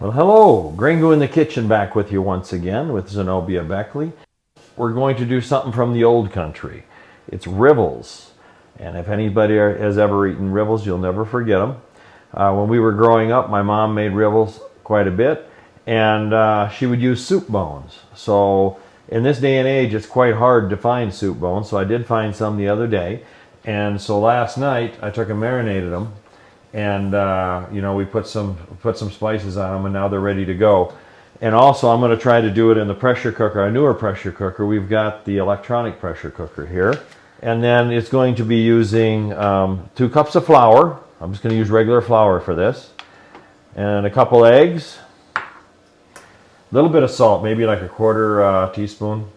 Well, hello, Gringo in the kitchen back with you once again with Zenobia Beckley. We're going to do something from the old country. It's ribbles. And if anybody has ever eaten ribbles, you'll never forget them. When we were growing up, my mom made ribbles quite a bit, and she would use soup bones. So in this day and age, it's quite hard to find soup bones, so I did find some the other day. And so last night, I took and marinated them, and we put some spices on them, and now they're ready to go. And also, I'm going to try to do it in the pressure cooker, a newer pressure cooker. We've got the electronic pressure cooker here, and then it's going to be using 2 cups of flour. I'm just going to use regular flour for this, and a couple eggs, a little bit of salt, maybe like a quarter teaspoon,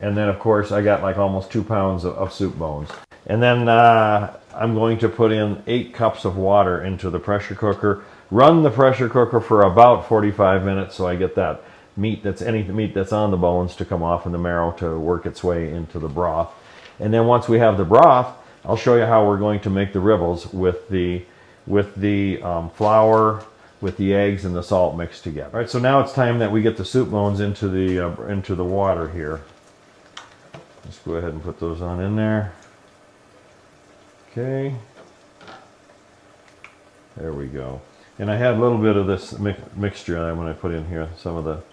and then of course I got like almost 2 pounds of soup bones. And then I'm going to put in 8 cups of water into the pressure cooker. Run the pressure cooker for about 45 minutes so I get that meat any meat that's on the bones to come off and the marrow to work its way into the broth. And then once we have the broth, I'll show you how we're going to make the ribbles with the flour, with the eggs and the salt mixed together. All right, so now it's time that we get the soup bones into the water here. Let's go ahead and put those on in there. Okay, there we go. And I had a little bit of this mixture when I put in here some of the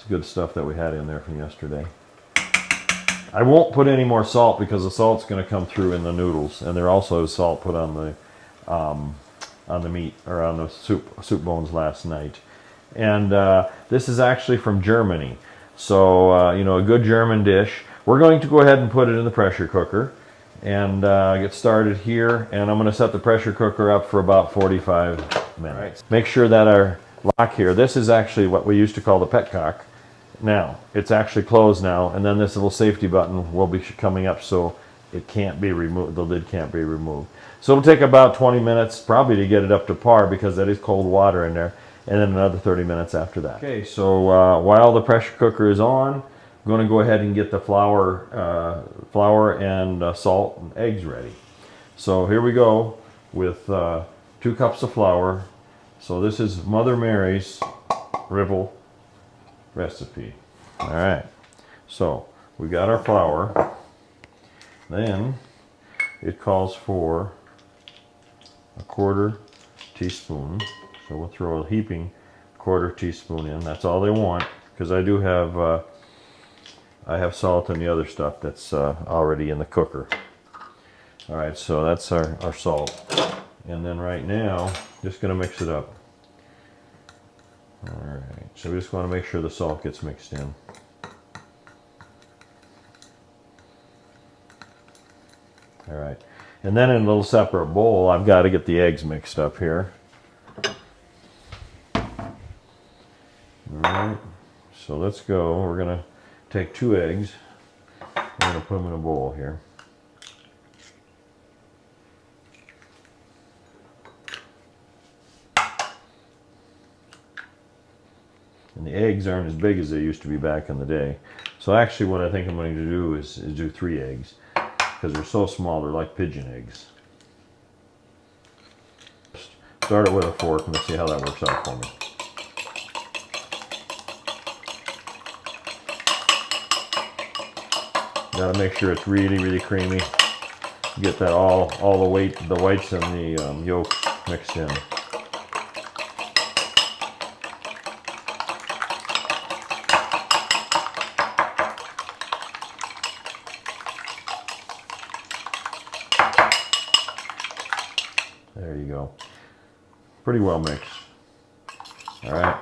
good stuff that we had in there from yesterday. I won't put any more salt because the salt's going to come through in the noodles, and there also is salt put on the meat, or on the soup bones last night. And this is actually from Germany, so a good German dish. We're going to go ahead and put it in the pressure cooker and get started here, and I'm going to set the pressure cooker up for about 45 minutes. Right. Make sure that our lock here, this is actually what we used to call the petcock. Now, it's actually closed now, and then this little safety button will be coming up so it can't be removed, the lid can't be removed. So it'll take about 20 minutes probably to get it up to par because that is cold water in there, and then another 30 minutes after that. Okay, so while the pressure cooker is on, I'm going to go ahead and get the flour and salt and eggs ready. So here we go with 2 cups of flour. So this is Mother Mary's ribble recipe. All right, so we got our flour. Then it calls for a quarter teaspoon. So we'll throw a heaping quarter teaspoon in. That's all they want, because I do have I have salt and the other stuff that's already in the cooker. All right, so that's our salt. And then right now, just going to mix it up. All right, so we just want to make sure the salt gets mixed in. All right, and then in a little separate bowl, I've got to get the eggs mixed up here. All right, so let's go. We're going to take 2 eggs. I'm going to put them in a bowl here. And the eggs aren't as big as they used to be back in the day. So actually what I think I'm going to do is do 3 eggs, because they're so small, they're like pigeon eggs. Start it with a fork and let's see how that works out for me. Got to make sure it's really, really creamy. Get that all the whites and the yolks mixed in. There you go. Pretty well mixed. All right.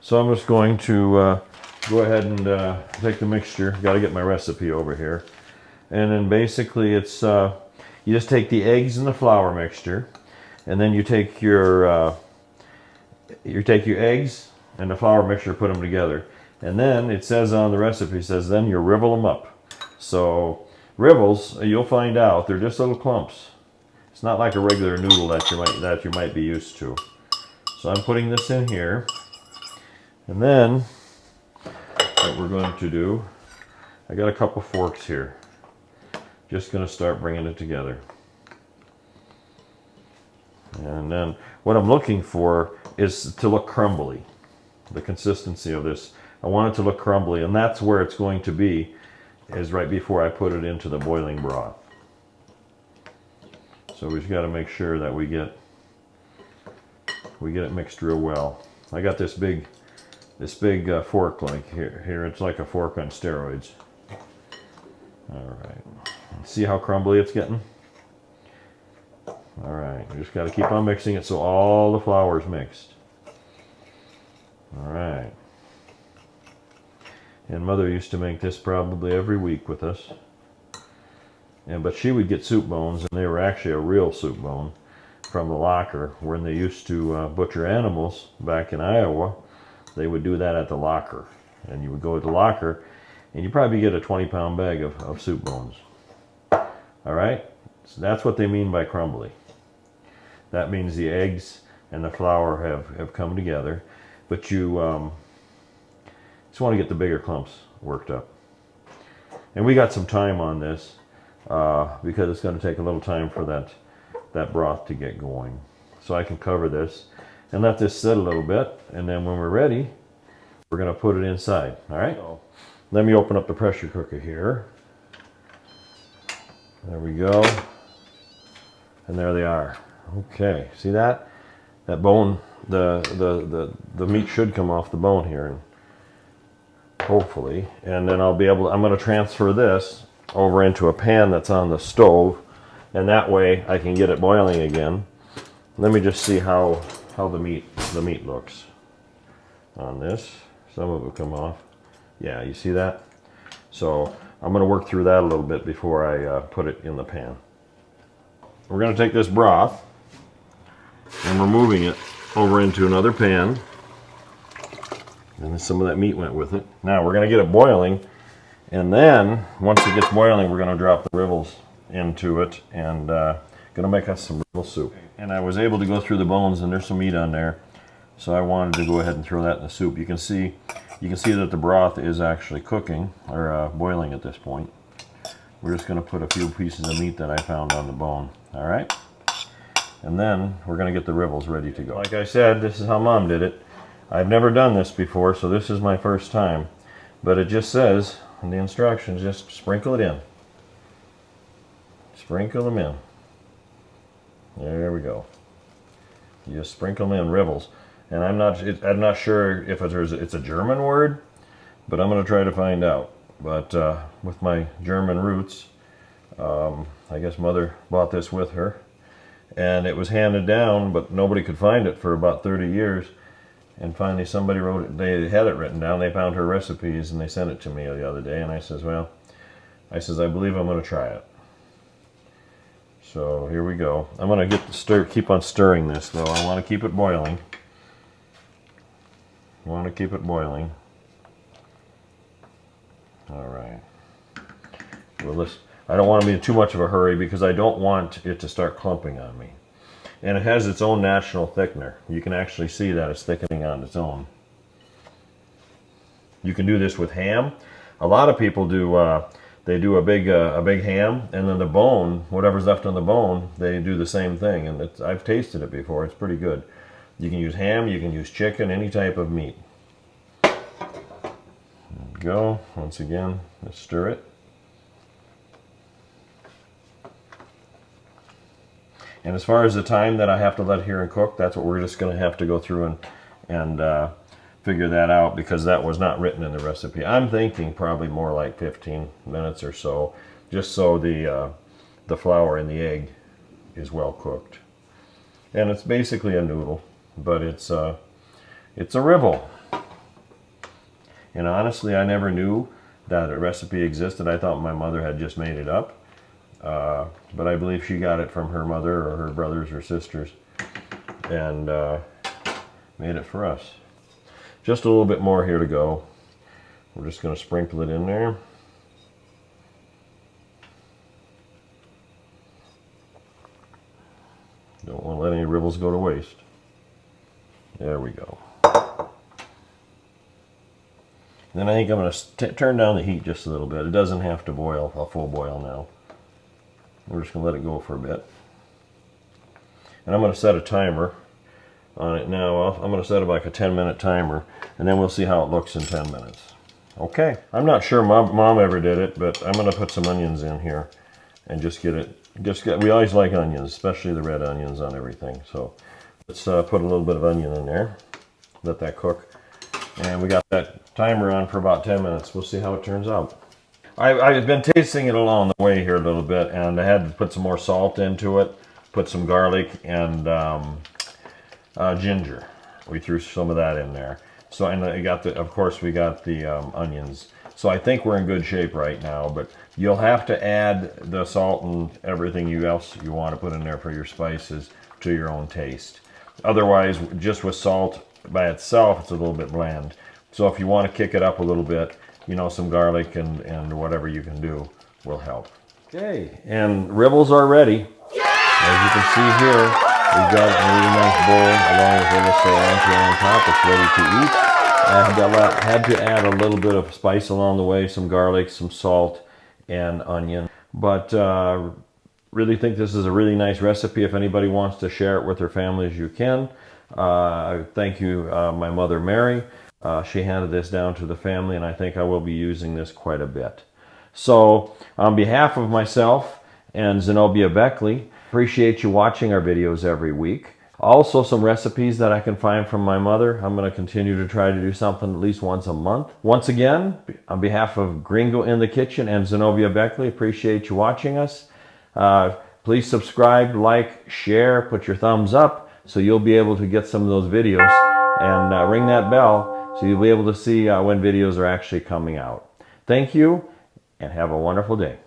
So I'm just going to go ahead and take the mixture. Got to get my recipe over here. And then basically it's, you just take the eggs and the flour mixture, and then you take your eggs and the flour mixture, put them together. And then it says on the recipe, it says then you ribble them up. So ribbles, you'll find out, they're just little clumps. It's not like a regular noodle that you might be used to. So I'm putting this in here, and then what we're going to do, I got a couple forks here. Just going to start bringing it together. And then what I'm looking for is to look crumbly. the consistency of this. I want it to look crumbly, and that's where it's going to be, is right before I put it into the boiling broth. So we've got to make sure that we get it mixed real well. I got this big fork like here. It's like a fork on steroids. All right. See how crumbly it's getting? All right. We just got to keep on mixing it so all the flour is mixed. All right. And Mother used to make this probably every week with us. But she would get soup bones, and they were actually a real soup bone from the locker. When they used to butcher animals back in Iowa, they would do that at the locker. And you would go to the locker, and you probably get a 20-pound bag of soup bones. All right? So that's what they mean by crumbly. That means the eggs and the flour have come together, but you just want to get the bigger clumps worked up. And we got some time on this because it's going to take a little time for that broth to get going. So I can cover this and let this sit a little bit, and then when we're ready, we're going to put it inside. All right? So let me open up the pressure cooker here. There we go. And there they are. Okay, see that? That bone, the meat should come off the bone here, and hopefully. And then I'm going to transfer this over into a pan that's on the stove, and that way I can get it boiling again. Let me just see how the meat looks on this. Some of it will come off. Yeah, you see that? So I'm going to work through that a little bit before I put it in the pan. We're going to take this broth, and we're moving it over into another pan. And then some of that meat went with it. Now we're going to get it boiling, and then once it gets boiling, we're going to drop the rivels into it, and going to make us some rivel soup. And I was able to go through the bones, and there's some meat on there, so I wanted to go ahead and throw that in the soup. You can see that the broth is actually cooking or boiling at this point. We're just going to put a few pieces of meat that I found on the bone. All right, and then we're going to get the rivels ready to go. Like I said, this is how Mom did it. I've never done this before, so this is my first time. But it just says in the instructions, just sprinkle it in. Sprinkle them in. There we go. You just sprinkle them in, rivels. And I'm not sure if it's a German word, but I'm going to try to find out. But with my German roots, I guess Mother bought this with her, and it was handed down, but nobody could find it for about 30 years. And finally somebody wrote it, they had it written down, they found her recipes, and they sent it to me the other day, and I says, well, I believe I'm going to try it. So here we go. I'm going to keep on stirring this, though. I want to keep it boiling. All right. Well, I don't want to be in too much of a hurry because I don't want it to start clumping on me. And it has its own natural thickener. You can actually see that it's thickening on its own. You can do this with ham. A lot of people do. They do a big ham, and then the bone, whatever's left on the bone, they do the same thing. And I've tasted it before. It's pretty good. You can use ham. You can use chicken. Any type of meat. There we go. Once again, let's stir it. And as far as the time that I have to let here and cook, that's what we're just going to have to go through and figure that out, because that was not written in the recipe. I'm thinking probably more like 15 minutes or so, just so the flour and the egg is well cooked. And it's basically a noodle, but it's a rivel. And honestly, I never knew that a recipe existed. I thought my mother had just made it up. But I believe she got it from her mother or her brothers or sisters and made it for us. Just a little bit more here to go. We're just going to sprinkle it in there. Don't want to let any rivels go to waste. There we go. Then I think I'm going to turn down the heat just a little bit. It doesn't have to boil a full boil now. We're just going to let it go for a bit. And I'm going to set a timer on it now. I'm going to set it like a 10-minute timer, and then we'll see how it looks in 10 minutes. Okay, I'm not sure Mom ever did it, but I'm going to put some onions in here and just get it. We always like onions, especially the red onions on everything. So let's put a little bit of onion in there. Let that cook. And we got that timer on for about 10 minutes. We'll see how it turns out. I've been tasting it along the way here a little bit, and I had to put some more salt into it, put some garlic and ginger. We threw some of that in there. So, and of course, we got the onions. So I think we're in good shape right now, but you'll have to add the salt and everything else you want to put in there for your spices to your own taste. Otherwise, just with salt by itself, it's a little bit bland. So if you want to kick it up a little bit, you know, some garlic and whatever you can do will help. Okay, and ribbles are ready. As you can see here, we've got a really nice bowl along with a little cilantro on top. It's ready to eat. I had to add a little bit of spice along the way, some garlic, some salt, and onion. But really think this is a really nice recipe. If anybody wants to share it with their families, you can. Thank you, my mother, Mary. She handed this down to the family, and I think I will be using this quite a bit. So, on behalf of myself and Zenobia Beckley, appreciate you watching our videos every week. Also, some recipes that I can find from my mother. I'm going to continue to try to do something at least once a month. Once again, on behalf of Gringo in the Kitchen and Zenobia Beckley, appreciate you watching us. Please subscribe, like, share, put your thumbs up so you'll be able to get some of those videos, and ring that bell so you'll be able to see when videos are actually coming out. Thank you, and have a wonderful day.